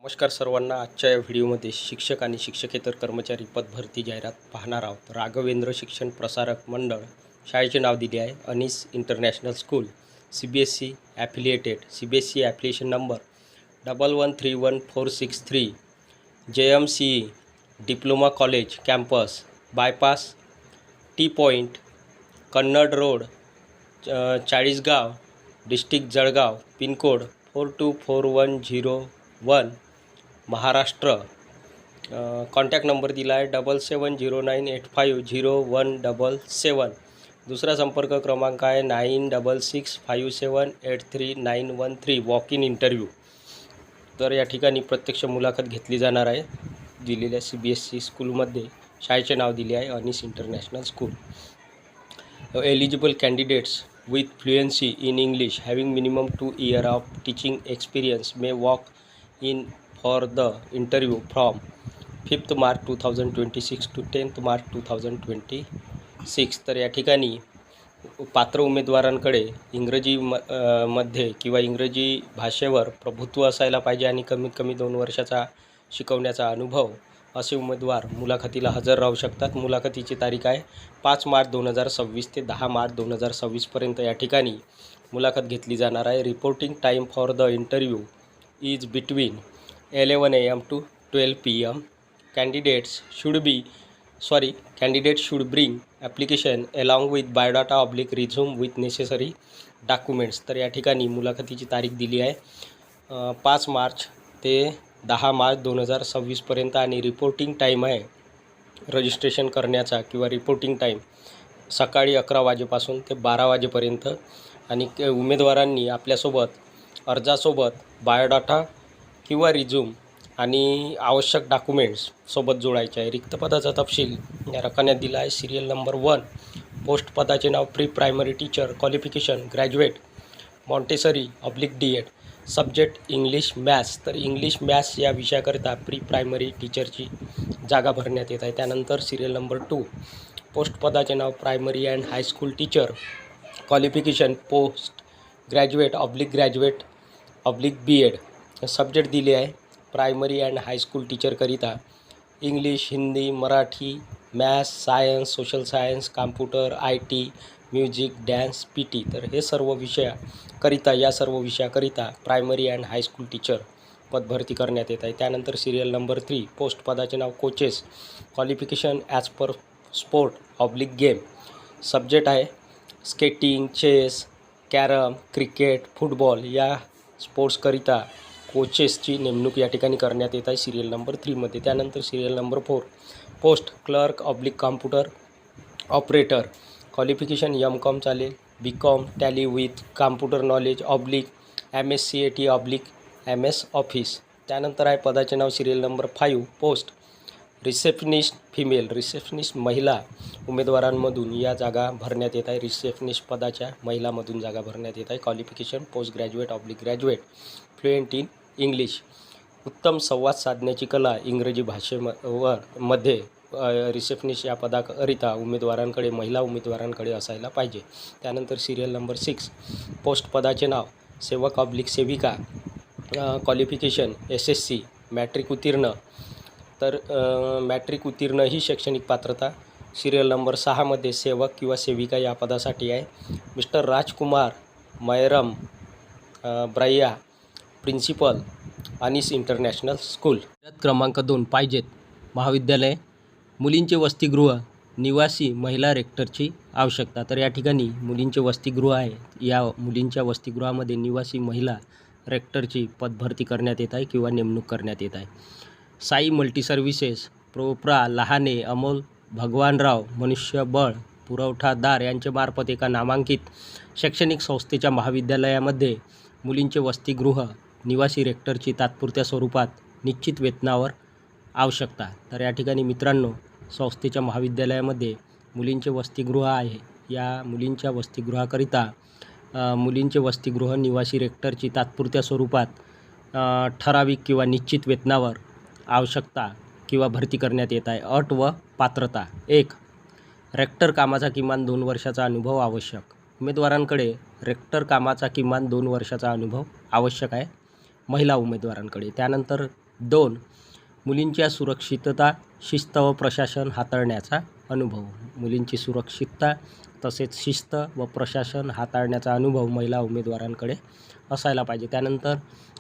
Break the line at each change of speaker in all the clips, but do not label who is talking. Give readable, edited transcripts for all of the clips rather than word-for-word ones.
नमस्कार सर्वांना. आजच्या या व्हिडिओमध्ये शिक्षक आणि शिक्षकेतर कर्मचारी पद भरती जाहिरात पाहणार आहोत. राघवेंद्र शिक्षण प्रसारक मंडळ, शाळेचे नाव दिले आहे Anees international school, CBSE affiliated, CBSE application number 11311463, JMCE diploma college campus, bypass, T point, Kannad road, Chalisgaon, district Jalgaon, pincode 424101, Maharashtra. Contact number दिला आहे 7709850177. दुसरा संपर्क क्रमांक आहे 9665783913. Walk in interview. तर या ठिकाणी प्रत्यक्ष मुलाखत घेतली जाणार आहे. दिलेल्या CBSE स्कूलमध्ये शाळेचे नाव दिले आहे Anees international school. Eligible candidates with fluency in English having minimum 2 years of teaching experience may walk in for the interview from 5th March 2026 to 10th March 2026. तर या ठिकाणी पात्र उमेदवारांकडे इंग्रजी मध्ये किंवा इंग्रजी भाषेवर प्रभुत्व असायला पाहिजे आणि कमीत कमी 2 वर्षाचा शिकवण्याचा अनुभव असे उमेदवार मुलाखतीला हजर राहू शकतात. मुलाखतीची तारीख आहे 5 मार्च 2026 ते 10 मार्च 2026 पर्यंत या ठिकाणी मुलाखत घेतली जाणार आहे. Reporting time for the interview is between 11 AM to 12 PM. Candidates should bring application along with biodata / resume with necessary documents. तर या ठिकाणी मुलाखतीची तारीख दिली आहे 5 मार्च ते 10 मार्च 2026 पर्यंत आणि रिपोर्टिंग टाईम आहे रजिस्ट्रेशन करण्याचा किंवा रिपोर्टिंग टाईम सकाळी 11 वाजेपासून ते 12 वाजेपर्यंत. आणि उमेदवारांनी आपल्यासोबत अर्जासोबत बायोडाटा किंवा रिझ्यूम आणि आवश्यक डॉक्युमेंट्स सोबत जोडायचे आहे. रिक्त पदाचा तपशील या रकान्यात दिला आहे. सिरियल नंबर 1, पोस्ट पदाचे नाव pre primary teacher, qualification graduate Montessori /DED, subject English maths. तर इंग्लिश मॅथ्स या विषयाकरिता प्री प्रायमरी टीचरची जागा भरण्यात येत आहे. त्यानंतर सिरियल नंबर 2, पोस्ट पदाचे नाव primary and high school teacher, qualification post graduate /graduate /BEd. Subject दिले आहे प्रायमरी अँड हायस्कूल टीचरकरिता English, Hindi, Marathi, maths, science, social science, computer, IT, music, dance, PT. तर हे सर्व विषयाकरिता प्रायमरी अँड हायस्कूल टीचर पदभरती करण्यात येत आहे. त्यानंतर सिरियल नंबर 3, पोस्ट पदाचे नाव coaches, qualification as per sport /game. Subject आहे skating, chess, carrom, cricket, football या स्पोर्ट्सकरिता कोचेसची नेमणूक या ठिकाणी करण्यात येत आहे सिरियल नंबर 3 मध्ये. त्यानंतर serial number 4, post clerk /computer operator, qualification MCOM चालेल, BCom, tally with computer knowledge /MS CAT /MS office. त्यानंतर आहे पदाचे नाव serial number 5, post receptionist female, receptionist महिला उमेदवारांमधून या जागा भरण्यात येत आहे. रिसेप्शनिस्ट पदाच्या महिलामधून जागा भरण्यात येत आहे. Qualification post graduate /graduate fluent in English, उत्तम संवाद साधण्याची कला इंग्रजी मध्ये रिसेप्शनिस्ट या पदाकरिता महिला उमेदवारांकडे असायला पाहिजे. त्यानंतर सिरियल नंबर 6, पोस्ट पदाचे नाव सेवक /सेविका, क्वालिफिकेशन SSC, मॅट्रिक उत्तीर्ण. तर मॅट्रिक उत्तीर्ण ही शैक्षणिक पात्रता. सिरियल नंबर 6 मध्ये सेवक किंवा सेविका या पदासाठी आहे मिस्टर राजकुमार मैरम ब्राया, प्रिन्सिपल अनीस इंटरनॅशनल स्कूल. क्रमांक 2, पाहिजेत महाविद्यालय, मुलींचे वसतिगृह, निवासी महिला रेक्टरची आवश्यकता. तर या ठिकाणी मुलींचे वसतिगृह आहे. या मुलींच्या वसतिगृहामध्ये निवासी महिला रेक्टरची पदभरती करण्यात येत आहे किंवा नेमणूक करण्यात येत आहे. साई मल्टी सर्व्हिसेस, प्रोप्रा लहाने, अमोल भगवानराव मनुष्यबळ पुरवठादार यांच्या मार्फत एका नामांकित शैक्षणिक संस्थेच्या महाविद्यालयामध्ये मुलींचे वसतिगृह, निवासी रेक्टरची तात्पुरत्या स्वरूपात निश्चित वेतनावर आवश्यकता. तर या ठिकाणी मित्रांनो, संस्थेच्या महाविद्यालयामध्ये मुलींचे वसतिगृह आहे. या मुलींच्या वसतिगृहाकरिता मुलींचे वसतिगृह निवासी रेक्टरची तात्पुरत्या स्वरूपात ठराविक किंवा निश्चित वेतनावर आवश्यकता किंवा भरती करण्यात येत आहे. अट व पात्रता: 1. रेक्टर कामाचा किमान 2 वर्षाचा अनुभव आवश्यक. उमेदवारांकडे रेक्टर कामाचा किमान 2 वर्षाचा अनुभव आवश्यक आहे महिला उमेदवारांकडे. त्यानंतर 2. मुलींच्या सुरक्षितता, शिस्त व प्रशासन हाताळण्याचा अनुभव. मुलींची सुरक्षितता तसेच शिस्त व प्रशासन हाताळण्याचा अनुभव महिला उमेदवारांकडे असायला पाहिजे. त्यानंतर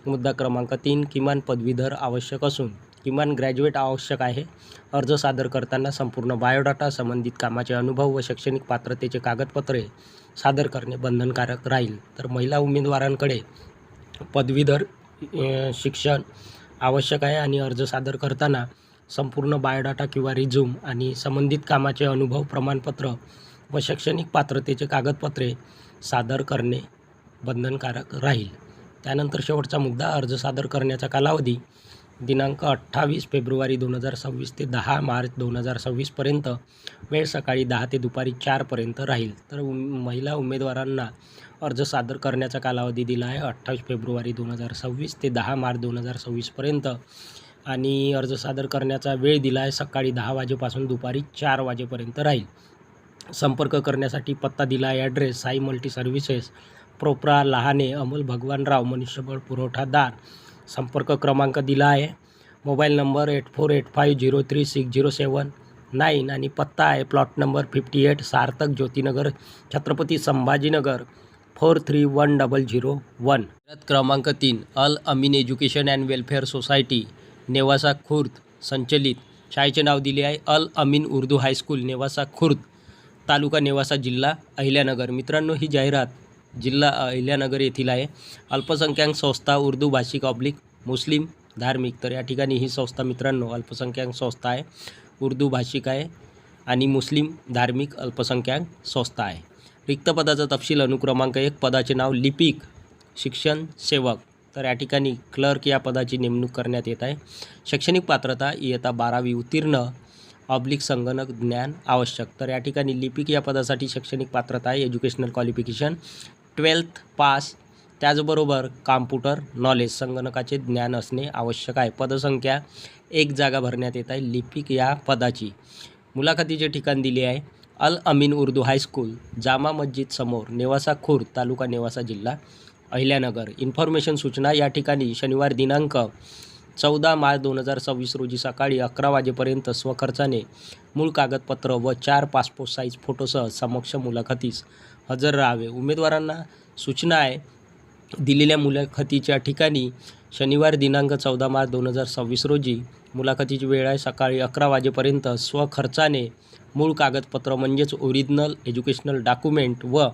मुद्दा क्रमांक 3, किमान पदवीधर आवश्यक असून किमान ग्रॅज्युएट आवश्यक आहे. अर्ज सादर करताना संपूर्ण बायोडाटा, संबंधित कामाचे अनुभव व शैक्षणिक पात्रतेचे कागदपत्रे सादर करणे बंधनकारक राहील. तर महिला उमेदवारांकडे पदवीधर शिक्षण आवश्यक आहे आणि अर्ज सादर करताना संपूर्ण बायोडाटा किंवा रिझ्यूम आणि संबंधित कामाचे अनुभव, प्रमाणपत्र व शैक्षणिक पात्रतेचे कागदपत्रे सादर करणे बंधनकारक राहील. त्यानंतर शेवटचा मुद्दा, अर्ज सादर करण्याचा कालावधी दिनांक 28 फेब्रुवारी 2026 ते 10 मार्च 2026 पर्यंत. वेळ सकाळी 10 ते दुपारी 4 पर्यंत राहील. तर महिला उमेदवारांना अर्ज सादर करण्याचा कालावधी दिला आहे 28 फेब्रुवारी 2026 ते 10 मार्च 2026 पर्यंत आणि अर्ज सादर करण्याचा वेळ दिला आहे सकाळी 10 वाजेपासून दुपारी 4 वाजेपर्यंत राहील. संपर्क करण्यासाठी पत्ता दिला आहे, ॲड्रेस साई मल्टी सर्व्हिसेस, प्रोप्रा, लहाने, अमोल भगवानराव, मनुष्यबळ पुरवठादार. संपर्क क्रमांक दिला आहे, मोबाईल नंबर 8485036079 आणि पत्ता आहे प्लॉट नंबर 58, सार्थक ज्योतिनगर, छत्रपती संभाजीनगर 431001. क्रमांक 3, Al Amin education and welfare society, Nevasa Khurd संचलित. शाळेचे नाव दिले आहे अल अमीन उर्दू हायस्कूल, नेवासा खुर्द, तालुका नेवासा, जिल्हा अहिल्यानगर. मित्रांनो, ही जाहिरात जिल्हा अहिल्यानगर येथील आहे. अल्पसंख्याक संस्था, उर्दू भाषिक मुस्लिम धार्मिक. तर या ठिकाणी ही संस्था मित्रांनो अल्पसंख्याक संस्था आहे, उर्दू भाषिक आहे आणि मुस्लिम धार्मिक अल्पसंख्याक संस्था आहे. रिक्त पदाचा तपशील अनुक्रमांक 1, पदाचे नाव लिपिक शिक्षण सेवक. तर या ठिकाणी क्लर्क या पदाची नेमणूक करण्यात येत आहे. शैक्षणिक पात्रता इयत्ता 12वी उत्तीर्ण संगणक ज्ञान आवश्यक. तर या ठिकाणी लिपिक या पदासाठी शैक्षणिक पात्रता आहे, एज्युकेशनल क्वालिफिकेशन 12th पास. त्याचबरोबर कॉम्प्युटर नॉलेज, संगणकाचे ज्ञान असणे आवश्यक आहे. पदसंख्या 1 जागा भरण्यात येत आहे लिपिक या पदाची. मुलाखतीचे ठिकाण दिले आहे अल अमीन उर्दू हायस्कूल, जामा मस्जिद समोर, नेवासा खुर्द, तालुका नेवासा, जिल्हा अहिल्यानगर. इन्फॉर्मेशन सूचना, या ठिकाणी शनिवार दिनांक 14 मार्च 2026 रोजी सकाळी 11 वाजेपर्यंत स्वखर्चाने मूळ कागदपत्र व 4 पासपोर्ट साईज फोटोसह समक्ष मुलाखतीस हजर राहावे. उमेदवारांना सूचना आहे, दिलेल्या मुलाखतीच्या ठिकाणी शनिवार दिनांक 14 मार्च 2026 रोजी मुलाखतीची वेळ आहे सकाळी 11 वाजेपर्यंत. स्वखर्चाने मूळ कागदपत्र म्हणजेच ओरिजिनल एज्युकेशनल डॉक्युमेंट व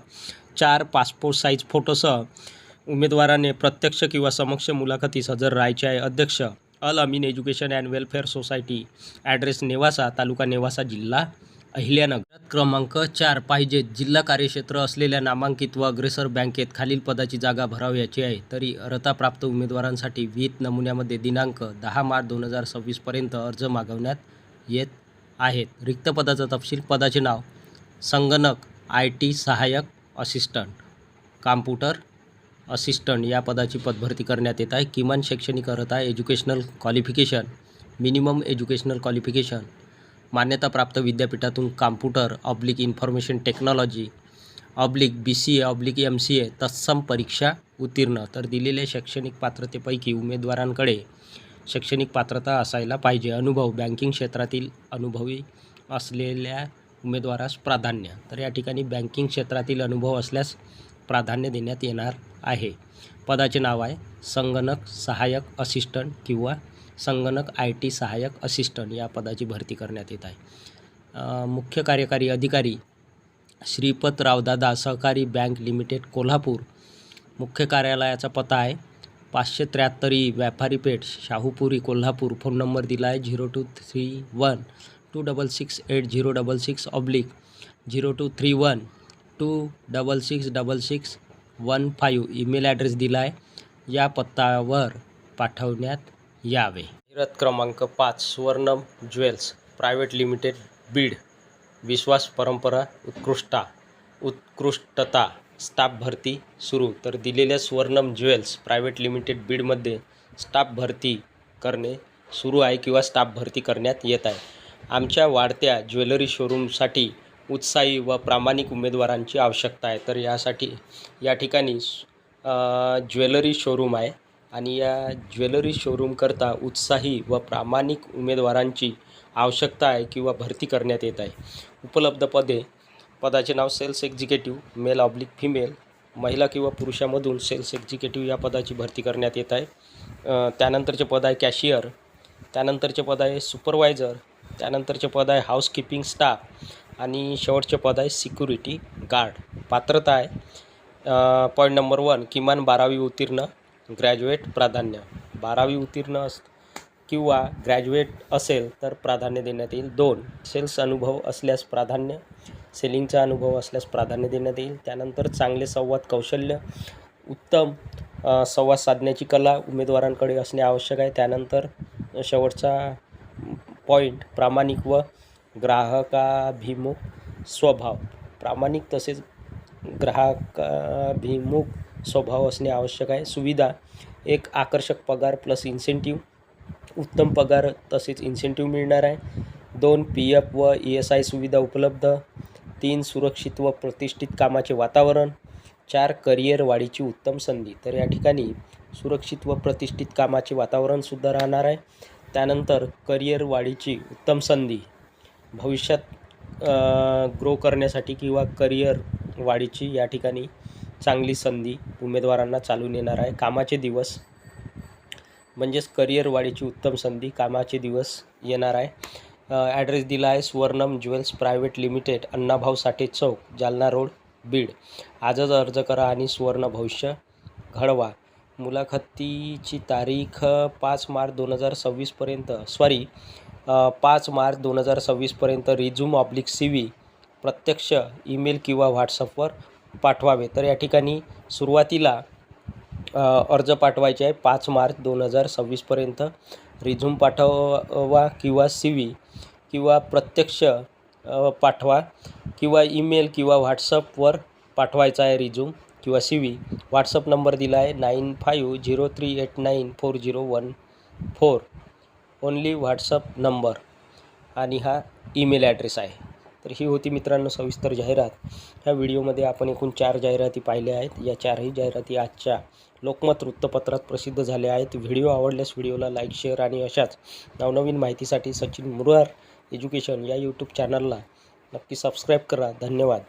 4 पासपोर्ट साईज फोटोसह उमेदवाराने प्रत्यक्ष किंवा समक्ष मुलाखतीस हजर राहायचे आहे. अध्यक्ष Al Amin education and welfare society, address Nevasa, तालुका नेवासा, जिल्हा अहिल्यानगर. क्रमांक 4, पाहिजेत जिल्हा कार्यक्षेत्र असलेल्या नामांकित व अग्रेसर बँकेत खालील पदाची जागा भरावयाची आहे. तरी अर्हताप्राप्त उमेदवारांसाठी विहित नमुन्यामध्ये दिनांक 10 मार्च 2026 पर्यंत अर्ज मागवण्यात येत आहेत. रिक्त पदाचा तपशील, पदाचे नाव संगणक IT सहाय्यक असिस्टंट, कॉम्प्युटर असिस्टंट या पदाची पदभरती करण्यात येत आहे. किमान शैक्षणिक अर्हता educational qualification, minimum educational qualification, मान्यताप्राप्त विद्यापीठातून computer information technology BCA MCA तत्सम परीक्षा उत्तीर्ण. तर दिलेल्या शैक्षणिक पात्रतेपैकी उमेदवारांकडे शैक्षणिक पात्रता असायला पाहिजे. अनुभव, बँकिंग क्षेत्रातील अनुभवी असलेल्या उमेदवारास प्राधान्य. तर या ठिकाणी बँकिंग क्षेत्रातील अनुभव असल्यास प्राधान्य देण्यात येणार आहे. पदाचे नाव आहे संगणक सहाय्यक असिस्टंट किंवा संगणक IT सहाय्यक असिस्टंट या पदाची भरती करण्यात येत आहे. मुख्य कार्यकारी अधिकारी श्रीपत रावदादा सहकारी बँक लिमिटेड कोल्हापूर. मुख्य कार्यालयाचा पत्ता आहे 573 व्यापारी पेठ, शाहूपुरी, कोल्हापूर. फोन नंबर दिला आहे 0231-266-026, 0231-266-6615. ईमेल ॲड्रेस दिला आहे, या पत्त्यावर पाठवण्यात यावे. जाहिरात क्रमांक 5, सुवर्णम ज्वेल्स प्रायव्हेट लिमिटेड, बीड. विश्वास, परंपरा, उत्कृष्टता, स्टाफ भरती सुरू. तर दिलेल्या सुवर्णम ज्वेल्स प्रायव्हेट लिमिटेड बीडमध्ये स्टाफ भरती करणे सुरू आहे किंवा स्टाफ भरती करण्यात येत आहे. आमच्या वाढत्या ज्वेलरी शोरूमसाठी उत्साही व प्रामाणिक उमेदवारांची आवश्यकता आहे. तर यासाठी या ठिकाणी ज्वेलरी शोरूम आहे आणि या ज्वेलरी शोरूमकरता उत्साही व प्रामाणिक उमेदवारांची आवश्यकता आहे किंवा भरती करण्यात येत आहे. उपलब्ध पदाचे नाव sales executive male oblique female, महिला किंवा पुरुषामधून सेल्स एक्झिक्युटिव्ह या पदाची भरती करण्यात येत आहे. त्यानंतरचे पद आहे कॅशियर, त्यानंतरचे पद आहे सुपरवायझर, त्यानंतरचे पद आहे हाऊसकीपिंग स्टाफ आणि शेवटचे पद आहे सिक्युरिटी गार्ड. पात्रता आहे पॉईंट नंबर 1, किमान 12वी उत्तीर्ण, ग्रॅज्युएट प्राधान्य. 12वी उत्तीर्ण किंवा ग्रॅज्युएट असेल तर प्राधान्य देण्यात येईल. 2, सेल्स अनुभव असल्यास प्राधान्य, सेलिंगचा अनुभव असल्यास प्राधान्य देण्यात येईल. त्यानंतर चांगले संवाद कौशल्य, उत्तम संवाद साधण्याची कला उमेदवारांकडे असणे आवश्यक आहे. त्यानंतर शेवटचा पॉईंट प्रामाणिक व ग्राहकाभिमुख स्वभाव. प्रामाणिक तसेच ग्राहकाभिमुख स्वभाव असणे आवश्यक आहे. सुविधा, एक आकर्षक पगार प्लस इन्सेंटिव्ह, उत्तम पगार तसेच इन्सेंटिव्ह मिळणार आहे. 2, PF व ESI सुविधा उपलब्ध. 3, सुरक्षित व प्रतिष्ठित कामाचे वातावरण. 4, करिअर वाढीची उत्तम संधी. तर या ठिकाणी सुरक्षित व प्रतिष्ठित कामाचे वातावरणसुद्धा राहणार आहे. त्यानंतर करिअर वाढीची उत्तम संधी, भविष्यात ग्रो करण्यासाठी किंवा करिअर वाढीची या ठिकाणी चांगली संधी उमेदवारांना चालून येणार आहे. कामाचे दिवस म्हणजेच करिअर वाढीची उत्तम संधी, कामाचे दिवस येणार आहे. ॲड्रेस दिला आहे स्वर्णम jewels private limited, Annabhau Sathe चौक, जालना रोड, बीड. आजच अर्ज करा आणि सुवर्ण भविष्य घडवा. मुलाखतीची तारीख 5 मार्च 2026 पर्यंत रिझ्यूम ऑब्लिक CV प्रत्यक्ष ईमेल किंवा व्हॉट्सअपवर पाठवावे. तर या ठिकाणी सुरुवातीला अर्ज पाठवायचे आहे 5 मार्च 2026 पर्यंत. रिझ्यूम पाठवा किंवा CV किंवा प्रत्यक्ष पाठवा किंवा ईमेल किंवा व्हॉट्सअपवर पाठवायचा आहे रिझ्यूम किंवा CV. व्हॉट्सअप नंबर दिला आहे 9503894014, ओन्ली व्हॉट्सअप नंबर, आणि हा ईमेल ॲड्रेस आहे. तर ही होती मित्रांनो सविस्तर जाहिरात. ह्या व्हिडिओमध्ये आपण एकूण 4 जाहिराती पाहिल्या आहेत. या 4ही जाहिराती आजच्या लोकमत वृत्तपत्रात प्रसिद्ध झाल्या आहेत. व्हिडिओ आवडल्यास व्हिडिओला लाईक, शेअर आणि अशाच नवनवीन माहितीसाठी सचिन मुरार एज्युकेशन या यूट्यूब चॅनलला नक्की सबस्क्राईब करा. धन्यवाद.